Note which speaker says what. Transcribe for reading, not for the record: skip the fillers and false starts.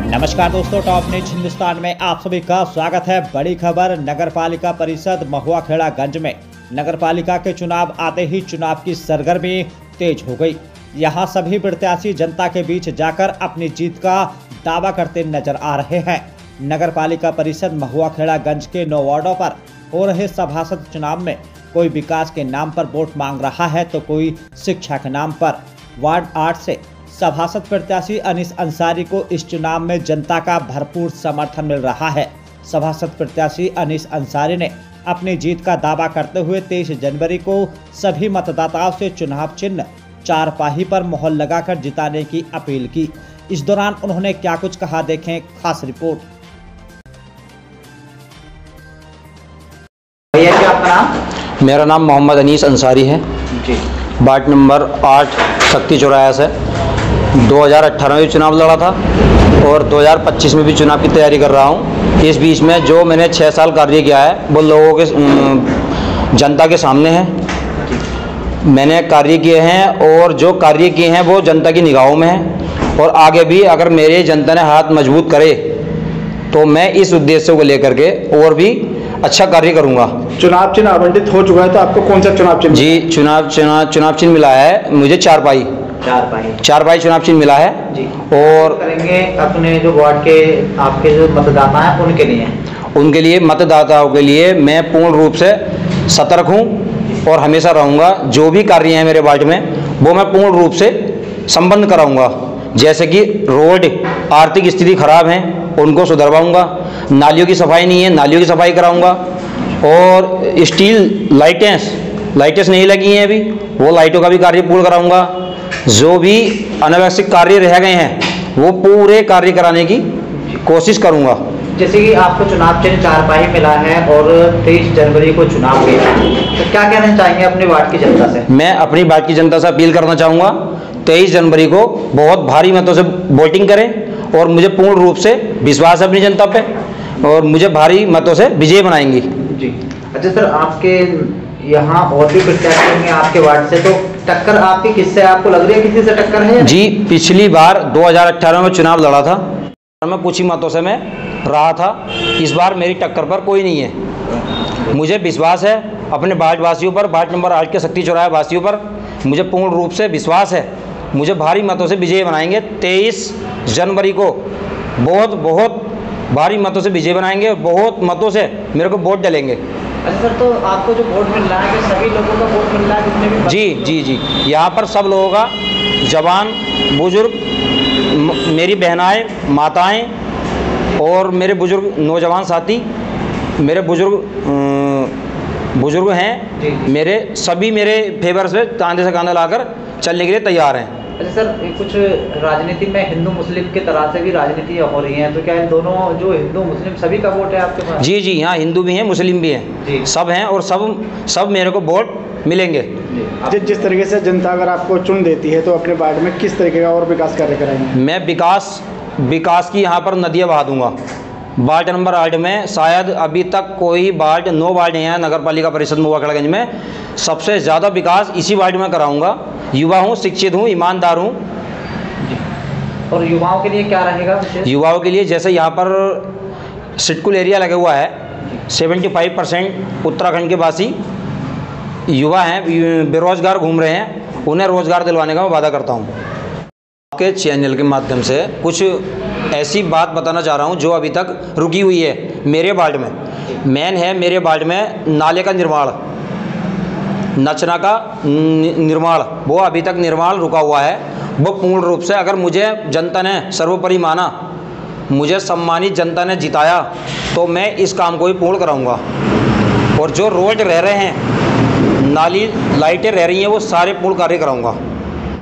Speaker 1: नमस्कार दोस्तों, top news Hindustan में आप सभी का स्वागत है। बड़ी खबर, नगरपालिका परिषद महुआखेड़ागंज में नगरपालिका के चुनाव आते ही चुनाव की सरगर्मी तेज हो गई। यहां सभी प्रत्याशी जनता के बीच जाकर अपनी जीत का दावा करते नजर आ रहे हैं। नगरपालिका परिषद महुआखेड़ागंज के 9 वार्डों पर हो रहे सभासद चुनाव में कोई विकास के नाम पर वोट मांग रहा है तो कोई शिक्षा के नाम पर। वार्ड 8 से सभासद प्रत्याशी अनीस अंसारी को इस चुनाव में जनता का भरपूर समर्थन मिल रहा है। सभासद प्रत्याशी अनीस अंसारी ने अपनी जीत का दावा करते हुए 23 जनवरी को सभी मतदाताओं से चुनाव चिन्ह चारपाही पर मोहर लगाकर जिताने की अपील की। इस दौरान उन्होंने क्या कुछ कहा, देखें खास रिपोर्ट।
Speaker 2: भैया क्या आपका नाम?
Speaker 3: मेरा नाम मोहम्मद अनीस अंसारी है
Speaker 2: जी।
Speaker 3: वार्ड नंबर 8 शक्ति चौराहा से 2018 में भी चुनाव लड़ा था और 2025 में भी चुनाव की तैयारी कर रहा हूँ। इस बीच में जो मैंने 6 साल कार्य किया है वो लोगों के जनता के सामने है। मैंने कार्य किए हैं और जो कार्य किए हैं वो जनता की निगाहों में है और आगे भी अगर मेरे जनता ने हाथ मजबूत करे तो मैं इस उद्देश्य को लेकर के और भी अच्छा कार्य करूंगा।
Speaker 2: चुनाव चिन्ह आवंटित हो चुका है तो आपको कौन सा चुनाव चिन्ह?
Speaker 3: जी, चुनाव चिन्ह मिला है मुझे चारपाई चुनाव चिन्ह मिला है
Speaker 2: जी।
Speaker 3: और
Speaker 2: करेंगे अपने जो वार्ड के आपके जो मतदाता हैं उनके लिए
Speaker 3: मतदाताओं के लिए मैं पूर्ण रूप से सतर्क हूं और हमेशा रहूंगा। जो भी कार्य हैं मेरे वार्ड में वो मैं पूर्ण रूप से संपन्न कराऊंगा। जैसे कि रोड, आर्थिक स्थिति खराब है उनको सुधरवाऊंगा, नालियों की सफाई नहीं है नालियों की सफाई कराऊंगा और स्टील लाइटें नहीं लगी हैं अभी, वो लाइटों का भी कार्य पूर्ण कराऊंगा। जो भी अनावश्यक कार्य रह गए हैं वो पूरे कार्य कराने की कोशिश करूंगा।
Speaker 2: जैसे कि आपको चुनाव चिन्ह चारपाही मिला है और 23 जनवरी को चुनाव हुए तो क्या कहना चाहेंगे अपने वार्ड की जनता से?
Speaker 3: मैं अपनी वार्ड की जनता से अपील करना चाहूँगा 23 जनवरी को बहुत भारी मतों से वोटिंग करें और मुझे पूर्ण रूप से विश्वास है अपनी जनता पे और मुझे भारी मतों से विजय बनाएंगी।
Speaker 2: जी। अच्छा सर, आपके यहाँ और भी प्रत्याशी होंगे आपके वार्ड से, तो टक्कर आपकी किससे आपको लग रही है, किसी से टक्कर है?
Speaker 3: जी, पिछली बार 2018 में चुनाव लड़ा था, मैं कुछ ही मतों से मैं रहा था। इस बार मेरी टक्कर पर कोई नहीं है। मुझे विश्वास है अपने वार्ड वासियों पर, वार्ड नंबर 8 के शक्ति चौराहा वासियों पर मुझे पूर्ण रूप से विश्वास है। मुझे भारी मतों से विजय बनाएंगे। 23 जनवरी को बहुत भारी मतों से विजय बनाएंगे और बहुत मतों से मेरे को वोट डालेंगे।
Speaker 2: अच्छा सर, तो आपको जो वोट मिल रहा है तो सभी लोगों का वोट मिल रहा है जितने भी?
Speaker 3: जी, यहाँ पर सब लोगों का, जवान, बुजुर्ग, मेरी बहनाएं, माताएं और मेरे बुजुर्ग नौजवान साथी, मेरे बुजुर्ग हैं मेरे, सभी मेरे फेवर से कांधे से कांधा लाकर चलने के लिए तैयार हैं।
Speaker 2: अच्छा सर, कुछ राजनीति में हिंदू मुस्लिम के तरह से भी राजनीति हो रही है, तो क्या इन दोनों जो हिंदू मुस्लिम सभी का वोट है आपके पास?
Speaker 3: जी, यहाँ हिंदू भी हैं मुस्लिम भी हैं, सब हैं और सब मेरे को वोट मिलेंगे।
Speaker 4: जिस तरीके से जनता अगर आपको चुन देती है तो अपने वार्ड में किस तरीके का और विकास कार्य कराएंगे?
Speaker 3: मैं विकास की यहाँ पर नदियाँ बहा दूंगा। वार्ड नंबर 8 में शायद अभी तक कोई 9 वार्ड हैं नगर पालिका परिषद महुआखेड़ागंज में, सबसे ज़्यादा विकास इसी वार्ड में कराऊंगा। युवा हूँ, शिक्षित हूँ, ईमानदार हूँ।
Speaker 2: और युवाओं के लिए क्या रहेगा?
Speaker 3: युवाओं के लिए जैसे यहाँ पर सिटकुल एरिया लगा हुआ है, 75% उत्तराखंड के वासी युवा हैं, बेरोजगार घूम रहे हैं, उन्हें रोजगार दिलवाने का मैं वादा करता हूँ। आपके चैनल के माध्यम से कुछ ऐसी बात बताना चाह रहा हूँ जो अभी तक रुकी हुई है मेरे वार्ड में। मेन है मेरे वार्ड में नाले का निर्माण, नचना का निर्माण, वो अभी तक निर्माण रुका हुआ है। वो पूर्ण रूप से, अगर मुझे जनता ने सर्वोपरि माना, मुझे सम्मानित जनता ने जिताया तो मैं इस काम को भी पूर्ण कराऊंगा। और जो रोड रह रहे हैं, नाली, लाइटें रह रही हैं, वो सारे पूर्ण कार्य कराऊंगा।